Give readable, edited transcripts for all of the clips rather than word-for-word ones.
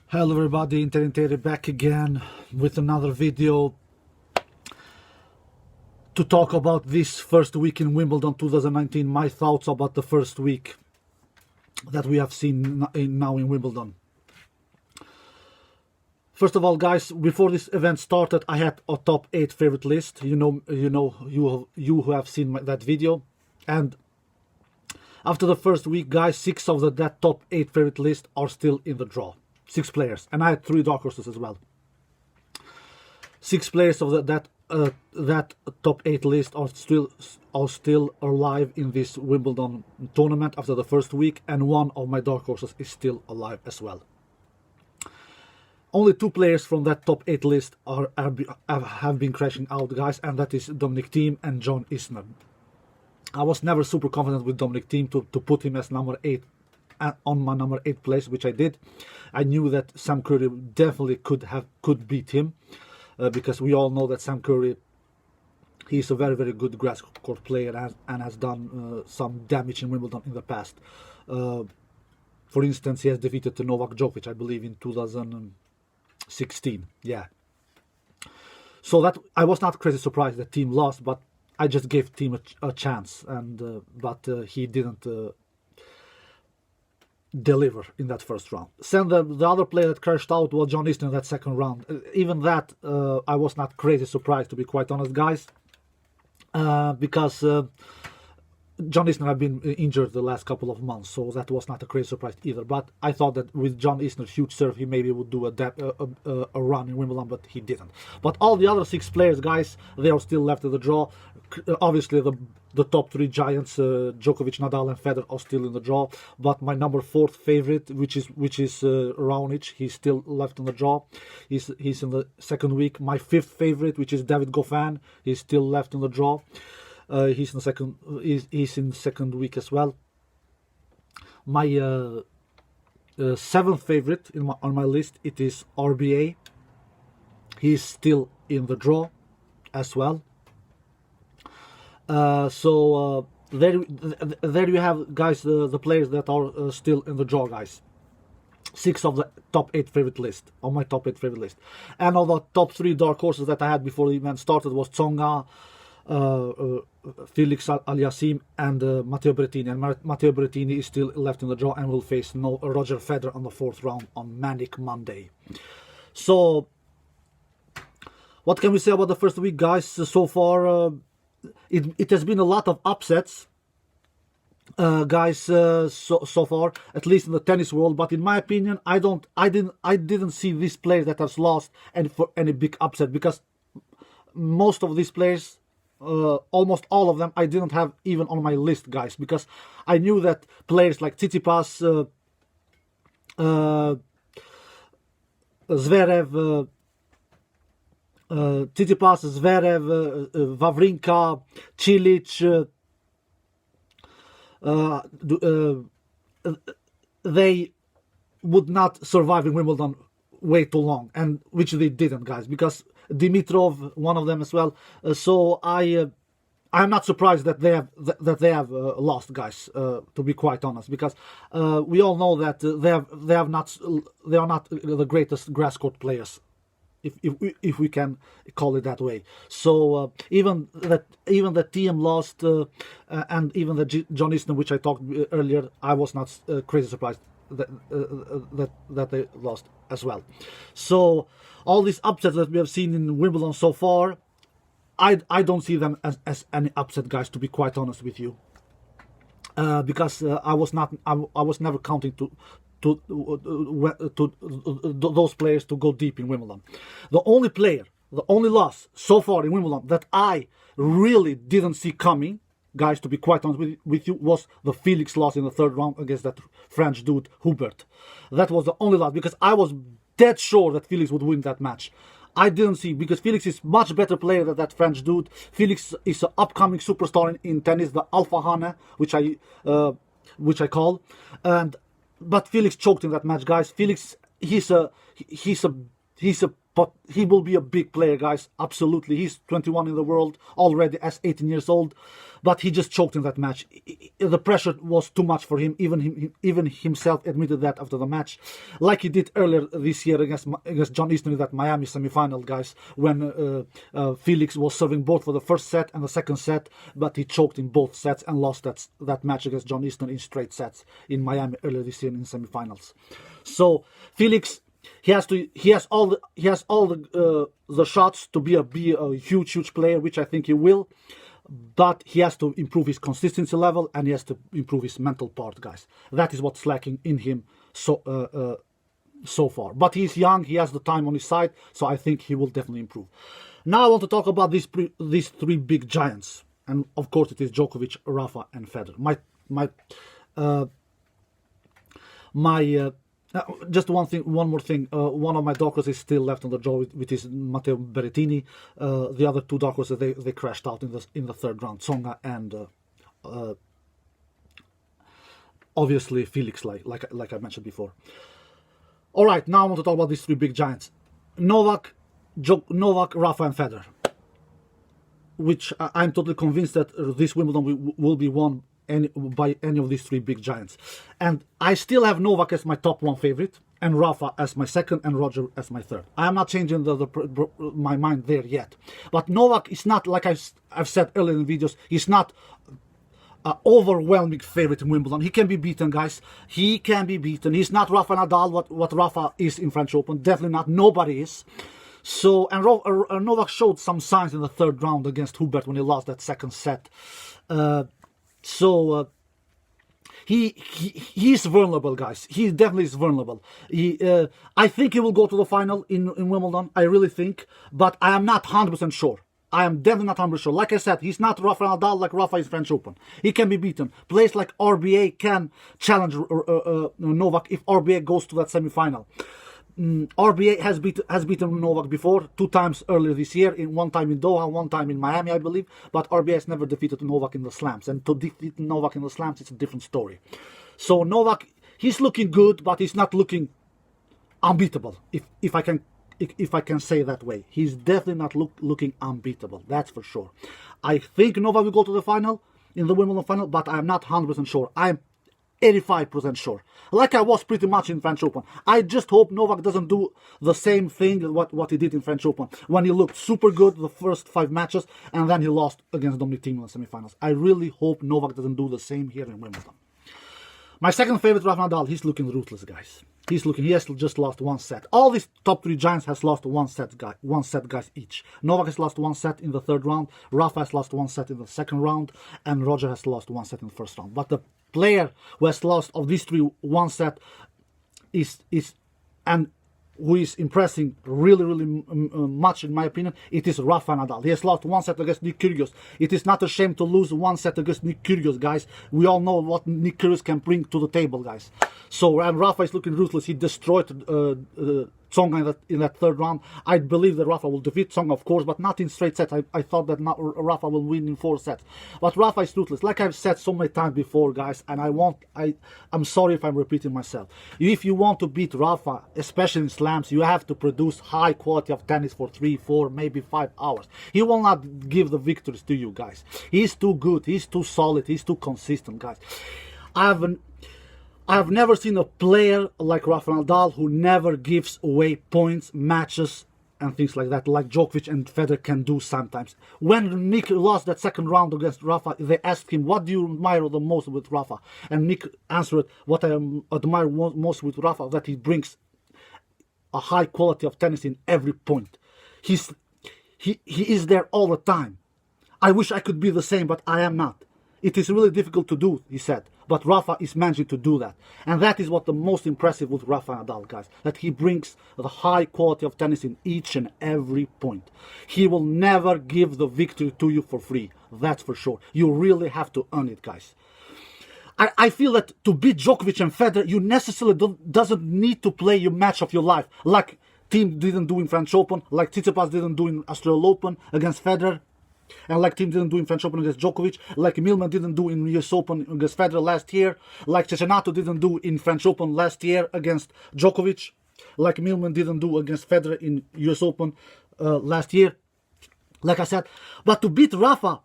Hello everybody, Inter back again with another video to talk about this first week in Wimbledon 2019, my thoughts about the first week that we have seen now in Wimbledon. First of all, guys, before this event started, I had a top 8 favorite list. You who have seen that video, and after the first week, guys, 6 of that top 8 favorite list are still in the draw. 6 players, and I had 3 dark horses as well. 6 players of that top 8 list are still alive in this Wimbledon tournament after the first week, and 1 of my dark horses is still alive as well. Only 2 players from that top 8 list have been crashing out, guys, and that is Dominic Thiem and John Isner. I was never super confident with Dominic Thiem to put him as number 8 on my number 8 place, which I did. I knew that Sam Curry definitely could beat him, because we all know that Sam Curry, he's a very good grass court player and has done some damage in Wimbledon in the past. For instance, he has defeated Novak Djokovic, I believe, in 2016. Yeah. So that I was not crazy surprised that Thiem lost, but I just gave Thiem a chance, and but he didn't deliver in that first round. Then the other player that crashed out was John Isner in that second round. Even that, I was not crazy surprised, to be quite honest, guys, because John Isner had been injured the last couple of months, so that was not a crazy surprise either. But I thought that with John Isner's huge serve, he maybe would do a run in Wimbledon, but he didn't. But all the other 6 players, guys, they are still left in the draw. Obviously, the top 3 giants, Djokovic, Nadal, and Federer, are still in the draw. But my number 4th favorite, which is Raonic, he's still left in the draw. He's in the second week. My 5th favorite, which is David Goffin, he's still left in the draw. He's in the second week as well. My 7th favorite on my list, it is RBA. He's still in the draw as well. So there you have, guys, the players that are still in the draw, guys. 6 of the top 8 favorite list, on my top 8 favorite list. And all the top 3 dark horses that I had before the event started was Tsonga, Felix Aliassime, and Matteo Berrettini. And Matteo Berrettini is still left in the draw and will face Roger Federer on the 4th round on Manic Monday. So what can we say about the first week, guys? So far, it has been a lot of upsets, guys, so far, at least in the tennis world. But in my opinion, I didn't see these players that have lost for any big upset, because most of these players, almost all of them, I didn't have even on my list, guys, because I knew that players like Tsitsipas, Zverev, Wawrinka, Cilic, they would not survive in Wimbledon way too long, and which they didn't, guys, because Dimitrov, one of them as well. So I'm not surprised that they have lost, guys. To be quite honest, because we all know that they are not the greatest grass court players, if we can call it that way. So even that Thiem lost, and even the John Isner, which I talked earlier, I was not crazy surprised that they lost as well. So all these upsets that we have seen in Wimbledon so far, I don't see them as any upset, guys, to be quite honest with you, because I was never counting to those players to go deep in Wimbledon. The only loss so far in Wimbledon that I really didn't see coming, guys, to be quite honest with you, was the Felix loss in the 3rd round against that French dude Hubert. That was the only loss, because I was dead sure that Felix would win that match. I didn't see, because Felix is much better player than that French dude. Felix is an upcoming superstar in tennis, the Alpha Hane, which I call, but Felix choked in that match, guys. Felix, he will be a big player, guys. Absolutely, he's 21 in the world already, as 18 years old. but he just choked in that match. The pressure was too much for him. Even himself admitted that after the match, like he did earlier this year against John Easton in that Miami semifinal, guys, when Felix was serving both for the first set and the second set, but he choked in both sets and lost that match against John Easton in straight sets in Miami earlier this year in semifinals. So Felix, he has all the shots to be a huge player, which I think he will. But he has to improve his consistency level and he has to improve his mental part, guys. That is what's lacking in him so far. But he's young, he has the time on his side, so I think he will definitely improve. Now I want to talk about these three big giants, and of course it is Djokovic, Rafa, and Federer. Just one more thing. One of my dark horses is still left on the draw, which is Matteo Berrettini. The other two dark horses they crashed out in the third round. Tsonga and obviously Felix, like I mentioned before. All right, now I want to talk about these three big giants: Novak, Rafa, and Federer. Which I'm totally convinced that this Wimbledon will be won by any of these three big giants. And I still have Novak as my top one favorite, and Rafa as my second, and Roger as my third. I am not changing my mind there yet. But Novak is not, like I've said earlier in videos, he's not an overwhelming favorite in Wimbledon. He can be beaten, guys. He can be beaten. He's not Rafa Nadal, what Rafa is in French Open. Definitely not. Nobody is. So, and Novak showed some signs in the third round against Hubert when he lost that second set. He's vulnerable, guys. He definitely is vulnerable. I think he will go to the final in Wimbledon. I really think, but I am not 100% sure. I am definitely not 100% sure. Like I said, he's not Rafa Nadal like Rafa is French Open. He can be beaten. Players like RBA can challenge Novak if RBA goes to that semi-final. RBA has beaten Novak before, 2 times earlier this year, one time in Doha, 1 time in Miami, I believe. But RBA has never defeated Novak in the slams, and to defeat Novak in the slams, it's a different story. So Novak, he's looking good, but he's not looking unbeatable. If I can say that way, he's definitely not looking unbeatable. That's for sure. I think Novak will go to the final, in the Wimbledon final, but I'm not 100% sure. I'm 85% sure, like I was pretty much in French Open. I just hope Novak doesn't do the same thing what he did in French Open, when he looked super good the first 5 matches and then he lost against Dominic Thiem in the semifinals. I really hope Novak doesn't do the same here in Wimbledon. My second favorite, Rafa Nadal, he's looking ruthless, guys. He has just lost 1 set. All these top 3 giants has lost 1 set, guys, each. Novak has lost 1 set in the third round, Rafa has lost 1 set in the second round, and Roger has lost 1 set in the first round. But the player who has lost of these 3 1 set and who is impressing really much, in my opinion, it is Rafa Nadal. He has lost 1 set against Nick Kyrgios. It is not a shame to lose 1 set against Nick Kyrgios, guys. We all know what Nick Kyrgios can bring to the table, guys. So, and Rafa is looking ruthless. He destroyed Tsonga in that third round. I believe that Rafa will defeat Tsonga, of course, but not in straight sets. I thought that Rafa will win in 4 sets. But Rafa is ruthless. Like I've said so many times before, guys, and I'm sorry if I'm repeating myself. If you want to beat Rafa, especially in slams, you have to produce high quality of tennis for 3, 4, maybe 5 hours. He will not give the victories to you, guys. He's too good. He's too solid. He's too consistent, guys. I've never seen a player like Rafa Nadal who never gives away points, matches, and things like that, like Djokovic and Federer can do sometimes. When Nick lost that second round against Rafa, they asked him, what do you admire the most with Rafa? And Nick answered, what I admire most with Rafa, that he brings a high quality of tennis in every point. He is there all the time. I wish I could be the same, but I am not. It is really difficult to do, he said, but Rafa is managing to do that. And that is what the most impressive with Rafa Nadal, guys, that he brings the high quality of tennis in each and every point. He will never give the victory to you for free, that's for sure. You really have to earn it, guys. I feel that to beat Djokovic and Federer, you necessarily doesn't need to play your match of your life, like Thiem didn't do in French Open, like Tsitsipas didn't do in Australian Open against Federer, and like Thiem didn't do in French Open against Djokovic, like Millman didn't do in US Open against Federer last year, like Cecchinato didn't do in French Open last year against Djokovic, like Millman didn't do against Federer in US Open last year, like I said. But to beat Rafa,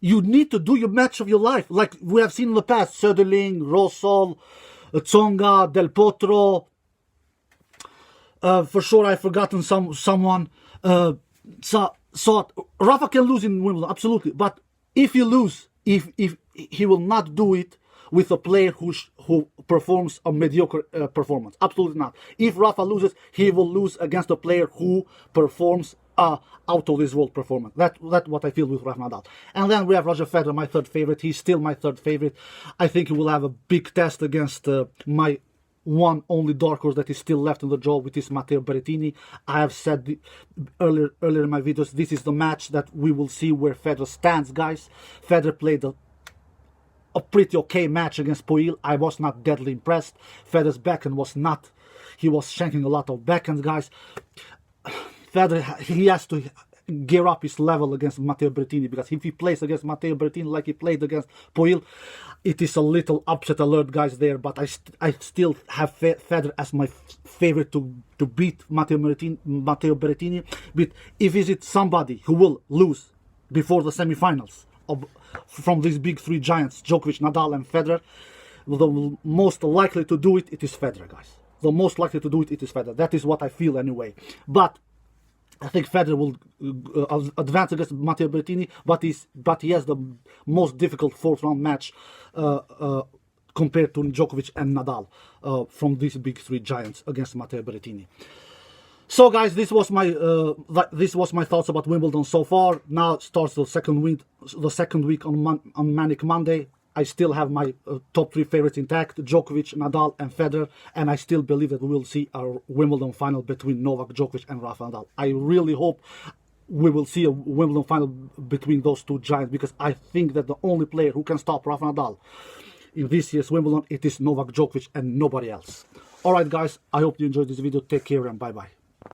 you need to do your match of your life, like we have seen in the past. Söderling, Rosol, Tsonga, Del Potro. For sure, I've forgotten someone. So Rafa can lose in Wimbledon, absolutely. But if you lose, if he will not do it with a player who performs a mediocre performance, absolutely not. If Rafa loses, he will lose against a player who performs out of this world performance. That's what I feel with Rafa Nadal. And then we have Roger Federer, my third favorite. He's still my third favorite. I think he will have a big test against my one only dark horse that is still left in the draw, which is Matteo Berrettini. I have said earlier in my videos, this is the match that we will see where Federer stands, guys. Federer played a pretty okay match against Poil. I was not deadly impressed. Federer's backhand was not, he was shanking a lot of backhands, guys. Federer, he has to gear up his level against Matteo Berrettini, because if he plays against Matteo Berrettini like he played against Poil, it is a little upset alert, guys, there. But I still have Federer as my favorite to beat Matteo Berrettini. But if is it somebody who will lose before the semifinals from these big three giants, Djokovic, Nadal and Federer, the most likely to do it is Federer, guys. The most likely to do it is Federer. That is what I feel anyway. But I think Federer will advance against Matteo Berrettini, but he has the most difficult fourth round match compared to Djokovic and Nadal from these big three giants against Matteo Berrettini. So, guys, this was my thoughts about Wimbledon so far. Now starts the second week on Manic Monday. I still have my top three favorites intact: Djokovic, Nadal and Federer, and I still believe that we will see a Wimbledon final between Novak Djokovic and Rafa Nadal. I really hope we will see a Wimbledon final between those two giants, because I think that the only player who can stop Rafa Nadal in this year's Wimbledon, it is Novak Djokovic and nobody else. Alright, guys, I hope you enjoyed this video. Take care and bye-bye.